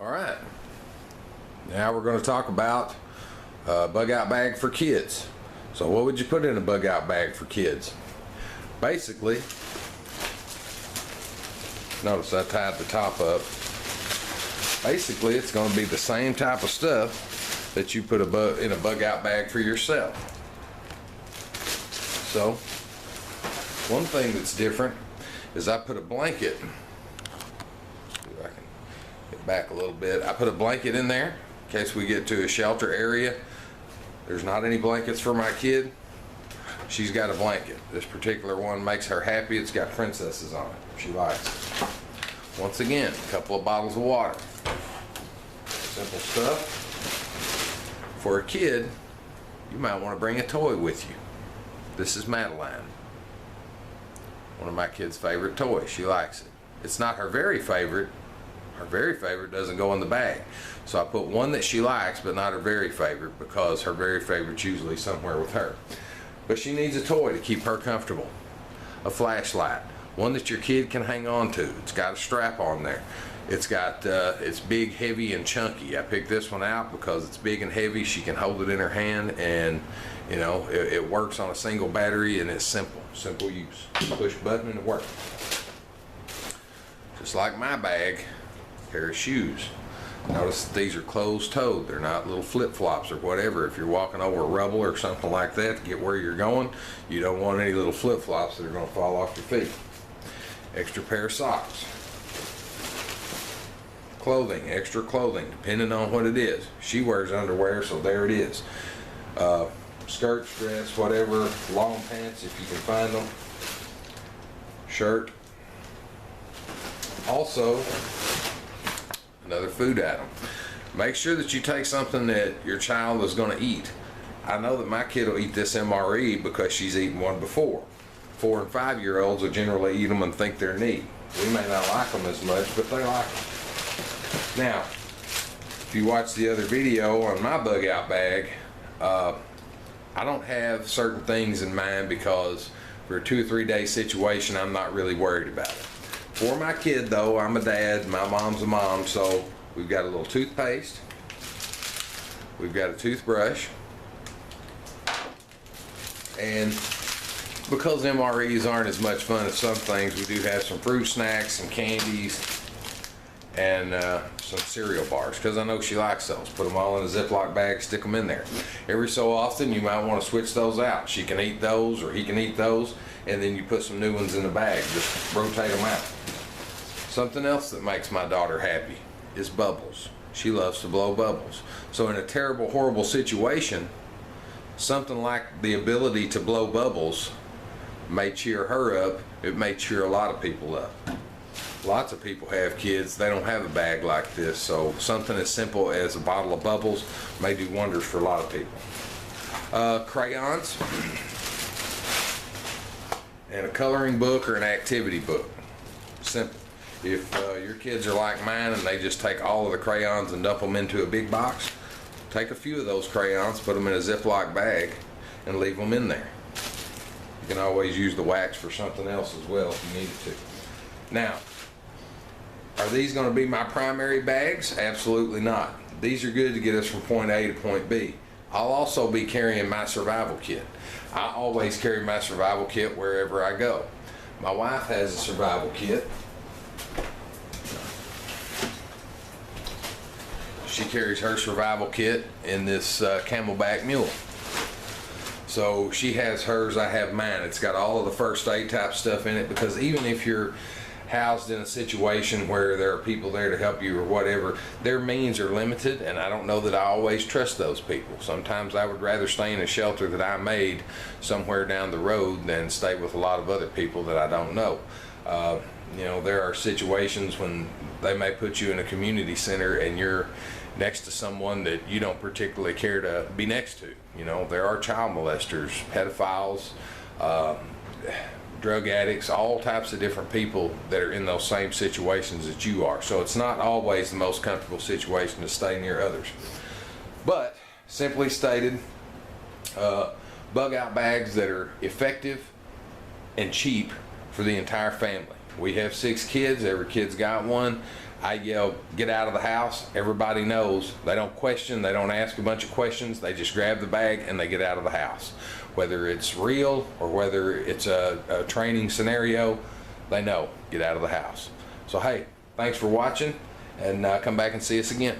All right, now we're going to talk about a bug out bag for kids. So what would you put in a bug out bag for kids? Basically, notice I tied the top up. Basically, it's going to be the same type of stuff that you put in a bug out bag for yourself. So one thing that's different is I put a blanket. See if I can get back a little bit. I put a blanket in there in case we get to a shelter area. There's not any blankets for my kid. She's got a blanket. This particular one makes her happy. It's got princesses on it. She likes it. Once again, a couple of bottles of water. Simple stuff. For a kid, you might want to bring a toy with you. This is Madeline. One of my kids' favorite toys. She likes it. It's not her very favorite. Her very favorite doesn't go in the bag. So I put one that she likes, but not her very favorite, because her very favorite's usually somewhere with her. But she needs a toy to keep her comfortable. A flashlight. One that your kid can hang on to. It's got a strap on there. It's big, heavy, and chunky. I picked this one out because it's big and heavy. She can hold it in her hand, and you know, it works on a single battery, and it's simple use. Push a button and it works. Just like my bag, pair of shoes. Notice that these are closed-toed. They're not little flip-flops or whatever. If you're walking over rubble or something like that to get where you're going, you don't want any little flip-flops that are going to fall off your feet. Extra pair of socks. Clothing, extra clothing, depending on what it is. She wears underwear, so there it is. Skirts, dress, whatever, long pants if you can find them. Shirt. Also, another food item. Make sure that you take something that your child is going to eat. I know that my kid will eat this MRE because she's eaten one before. 4- and 5-year-olds will generally eat them and think they're neat. We may not like them as much, but they like them. Now, if you watch the other video on my bug out bag, I don't have certain things in mind because for a 2 or 3 day situation, I'm not really worried about it. For my kid though, I'm a dad, my mom's a mom, so we've got a little toothpaste, we've got a toothbrush, and because MREs aren't as much fun as some things, we do have some fruit snacks and candies and some cereal bars, because I know she likes those. Put them all in a Ziploc bag, stick them in there. Every so often you might want to switch those out. She can eat those or he can eat those, and then you put some new ones in the bag. Just rotate them out. Something else that makes my daughter happy is bubbles. She loves to blow bubbles. So in a terrible, horrible situation, something like the ability to blow bubbles may cheer her up. It may cheer a lot of people up. Lots of people have kids, they don't have a bag like this, so something as simple as a bottle of bubbles may do wonders for a lot of people. Crayons, and a coloring book or an activity book. Simple. If your kids are like mine and they just take all of the crayons and dump them into a big box, take a few of those crayons, put them in a Ziploc bag, and leave them in there. You can always use the wax for something else as well if you needed to. Now, are these going to be my primary bags? Absolutely not. These are good to get us from point A to point B. I'll also be carrying my survival kit. I always carry my survival kit wherever I go. My wife has a survival kit. She carries her survival kit in this Camelback mule. So she has hers, I have mine. It's got all of the first aid type stuff in it, because even if you're housed in a situation where there are people there to help you or whatever, their means are limited, and I don't know that I always trust those people. Sometimes I would rather stay in a shelter that I made somewhere down the road than stay with a lot of other people that I don't know. You know, there are situations when they may put you in a community center and you're next to someone that you don't particularly care to be next to. You know, there are child molesters, pedophiles, drug addicts, all types of different people that are in those same situations that you are. So it's not always the most comfortable situation to stay near others. But simply stated, bug out bags that are effective and cheap for the entire family. We have 6 kids. Every kid's got one. I yell, get out of the house. Everybody knows. They don't question. They don't ask a bunch of questions. They just grab the bag and they get out of the house. Whether it's real or whether it's a training scenario, they know. Get out of the house. So hey, thanks for watching, and come back and see us again.